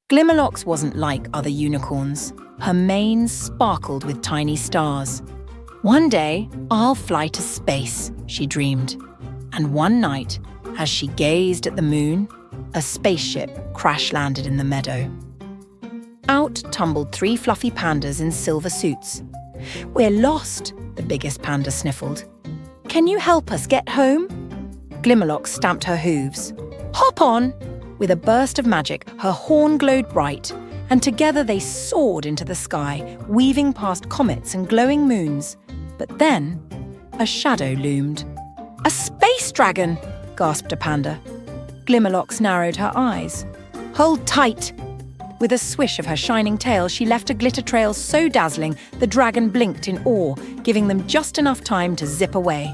Glimmerlocks wasn't like other unicorns. Her mane sparkled with tiny stars. One day, I'll fly to space, she dreamed. And one night, as she gazed at the moon, a spaceship crash-landed in the meadow. Out tumbled 3 fluffy pandas in silver suits. "We're lost," the biggest panda sniffled. "Can you help us get home?" Glimmerlocks stamped her hooves. "Hop on!" With a burst of magic, her horn glowed bright, and together they soared into the sky, weaving past comets and glowing moons. But then, a shadow loomed. "A space dragon!" gasped a panda. Glimmerlocks narrowed her eyes. "Hold tight!" With a swish of her shining tail, she left a glitter trail so dazzling the dragon blinked in awe, giving them just enough time to zip away.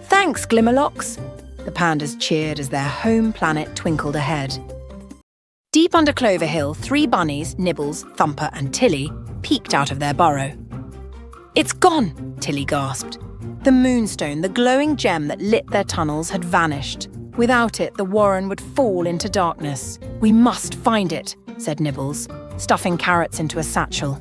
"Thanks, Glimmerlocks!" The pandas cheered as their home planet twinkled ahead. Deep under Clover Hill, 3 bunnies, Nibbles, Thumper and Tilly, peeked out of their burrow. "It's gone!" Tilly gasped. The moonstone, the glowing gem that lit their tunnels, had vanished. Without it, the warren would fall into darkness. "We must find it," said Nibbles, stuffing carrots into a satchel.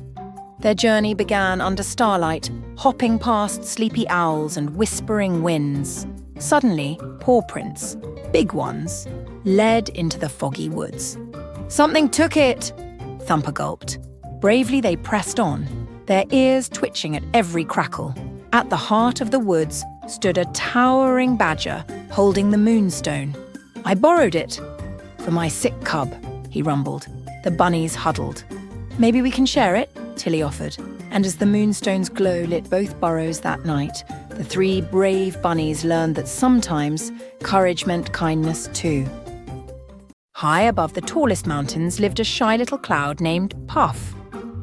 Their journey began under starlight, hopping past sleepy owls and whispering winds. Suddenly, paw prints, big ones, led into the foggy woods. "Something took it," Thumper gulped. Bravely they pressed on, their ears twitching at every crackle. At the heart of the woods stood a towering badger holding the moonstone. "I borrowed it." "For my sick cub," he rumbled. The bunnies huddled. "Maybe we can share it," Tilly offered. And as the moonstone's glow lit both burrows that night, the 3 brave bunnies learned that sometimes courage meant kindness too. High above the tallest mountains lived a shy little cloud named Puff.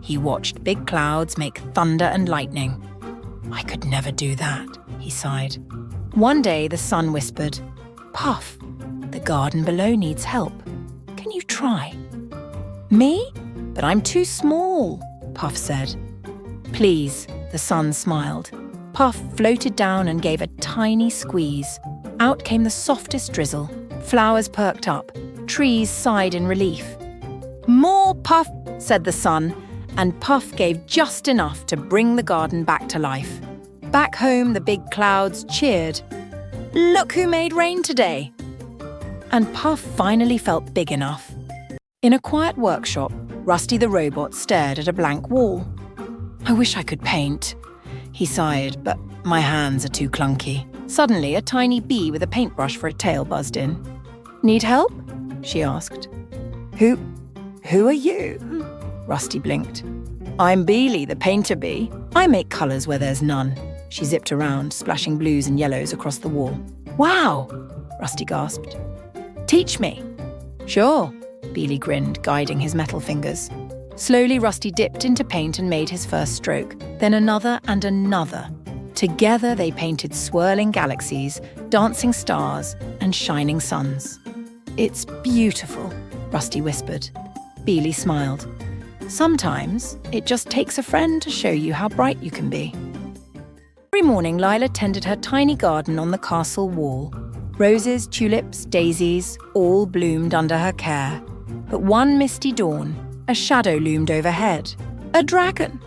He watched big clouds make thunder and lightning. "I could never do that," he sighed. One day the sun whispered, "Puff, the garden below needs help. Can you try?" "Me? But I'm too small," Puff said. "Please," the sun smiled. Puff floated down and gave a tiny squeeze. Out came the softest drizzle. Flowers perked up. Trees sighed in relief. "More, Puff," said the sun, and Puff gave just enough to bring the garden back to life. Back home, the big clouds cheered. "Look who made rain today!" And Puff finally felt big enough. In a quiet workshop, Rusty the robot stared at a blank wall. "I wish I could paint," he sighed, "but my hands are too clunky." Suddenly, a tiny bee with a paintbrush for a tail buzzed in. "Need help?" she asked. Who are you?" Rusty blinked. "I'm Beely, the painter bee. I make colours where there's none." She zipped around, splashing blues and yellows across the wall. "Wow!" Rusty gasped. "Teach me." "Sure," Beely grinned, guiding his metal fingers. Slowly, Rusty dipped into paint and made his first stroke, then another and another. Together, they painted swirling galaxies, dancing stars, and shining suns. "It's beautiful," Rusty whispered. Beely smiled. "Sometimes it just takes a friend to show you how bright you can be." Every morning, Lila tended her tiny garden on the castle wall. Roses, tulips, daisies, all bloomed under her care. But one misty dawn, a shadow loomed overhead. A dragon!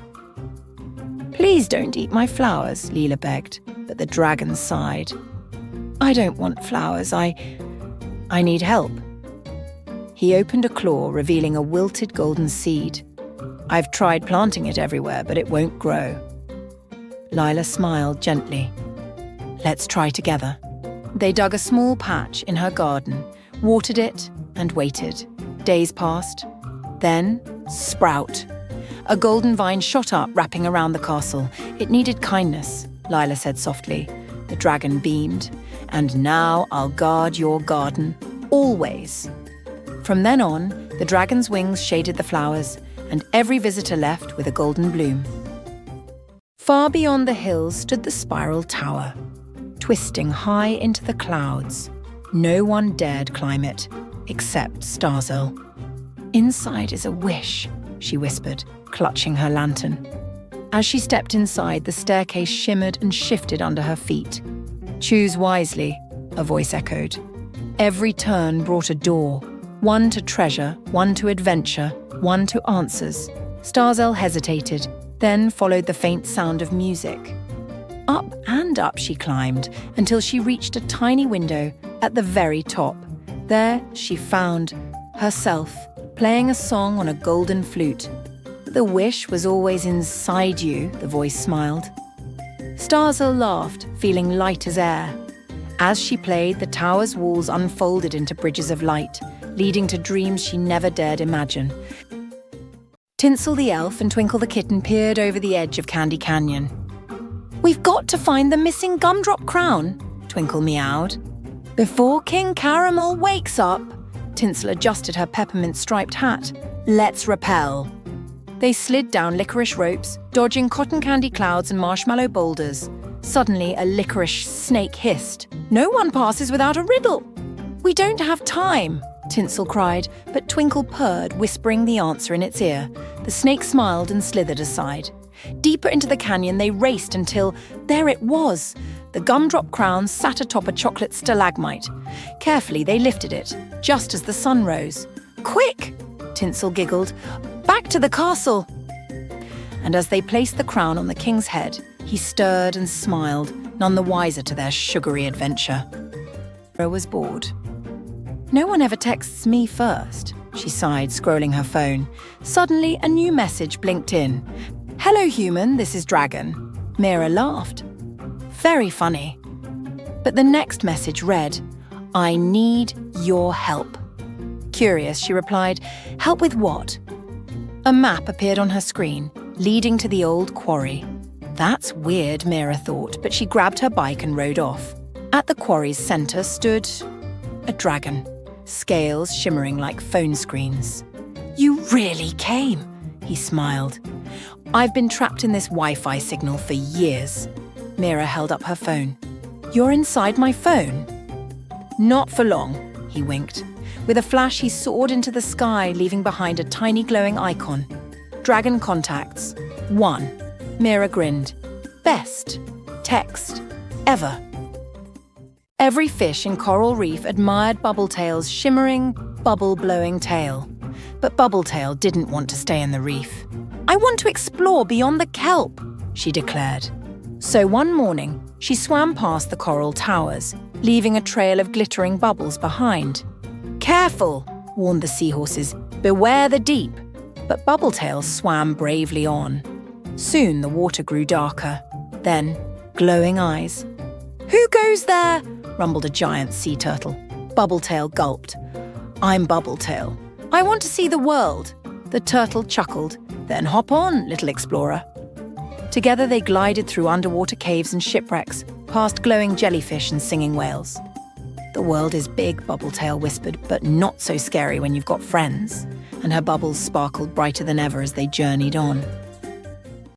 "Please don't eat my flowers," Lila begged, but the dragon sighed. "I don't want flowers, I need help." He opened a claw, revealing a wilted golden seed. "I've tried planting it everywhere, but it won't grow." Lila smiled gently. "Let's try together." They dug a small patch in her garden, watered it, and waited. Days passed. Then, sprout. A golden vine shot up, wrapping around the castle. "It needed kindness," Lila said softly. The dragon beamed. "And now I'll guard your garden, always." From then on, the dragon's wings shaded the flowers, and every visitor left with a golden bloom. Far beyond the hills stood the spiral tower, twisting high into the clouds. No one dared climb it, except Starzl. "Inside is a wish," she whispered, clutching her lantern. As she stepped inside, the staircase shimmered and shifted under her feet. "Choose wisely," a voice echoed. Every turn brought a door, One to treasure, one to adventure, one to answers. Starzell hesitated, then followed the faint sound of music. Up and up she climbed until she reached a tiny window at the very top. There she found herself playing a song on a golden flute. The wish was always inside you, the voice smiled. Starzell laughed, feeling light as air. As she played, the tower's walls unfolded into bridges of light, leading to dreams she never dared imagine. Tinsel the elf and Twinkle the kitten peered over the edge of Candy Canyon. "We've got to find the missing gumdrop crown," Twinkle meowed. "Before King Caramel wakes up," Tinsel adjusted her peppermint-striped hat. "Let's rappel." They slid down licorice ropes, dodging cotton candy clouds and marshmallow boulders. Suddenly, a licorice snake hissed. "No one passes without a riddle." "We don't have time," Tinsel cried, but Twinkle purred, whispering the answer in its ear. The snake smiled and slithered aside. Deeper into the canyon they raced until there it was. The gumdrop crown sat atop a chocolate stalagmite. Carefully they lifted it, just as the sun rose. "Quick!" Tinsel giggled. "Back to the castle!" And as they placed the crown on the king's head, he stirred and smiled, none the wiser to their sugary adventure. Mira was bored. "No one ever texts me first," she sighed, scrolling her phone. Suddenly, a new message blinked in. "Hello, human, this is Dragon." Mira laughed. Very funny. But the next message read, "I need your help." Curious, she replied, "Help with what?" A map appeared on her screen, leading to the old quarry. That's weird, Mira thought, but she grabbed her bike and rode off. At the quarry's centre stood a dragon, scales shimmering like phone screens. "You really came," he smiled. "I've been trapped in this Wi-Fi signal for years." Mira held up her phone. "You're inside my phone?" "Not for long," he winked. With a flash, he soared into the sky, leaving behind a tiny glowing icon. "Dragon contacts. 1. Mira grinned. "Best text ever." Every fish in Coral Reef admired Bubbletail's shimmering, bubble-blowing tail. But Bubbletail didn't want to stay in the reef. "I want to explore beyond the kelp," she declared. So one morning, she swam past the coral towers, leaving a trail of glittering bubbles behind. "Careful," warned the seahorses. "Beware the deep." But Bubbletail swam bravely on. Soon the water grew darker. Then, glowing eyes. "Who goes there?" rumbled a giant sea turtle. Bubbletail gulped. "I'm Bubbletail. I want to see the world." The turtle chuckled. "Then hop on, little explorer." Together they glided through underwater caves and shipwrecks, past glowing jellyfish and singing whales. "The world is big," Bubbletail whispered, "but not so scary when you've got friends." And her bubbles sparkled brighter than ever as they journeyed on.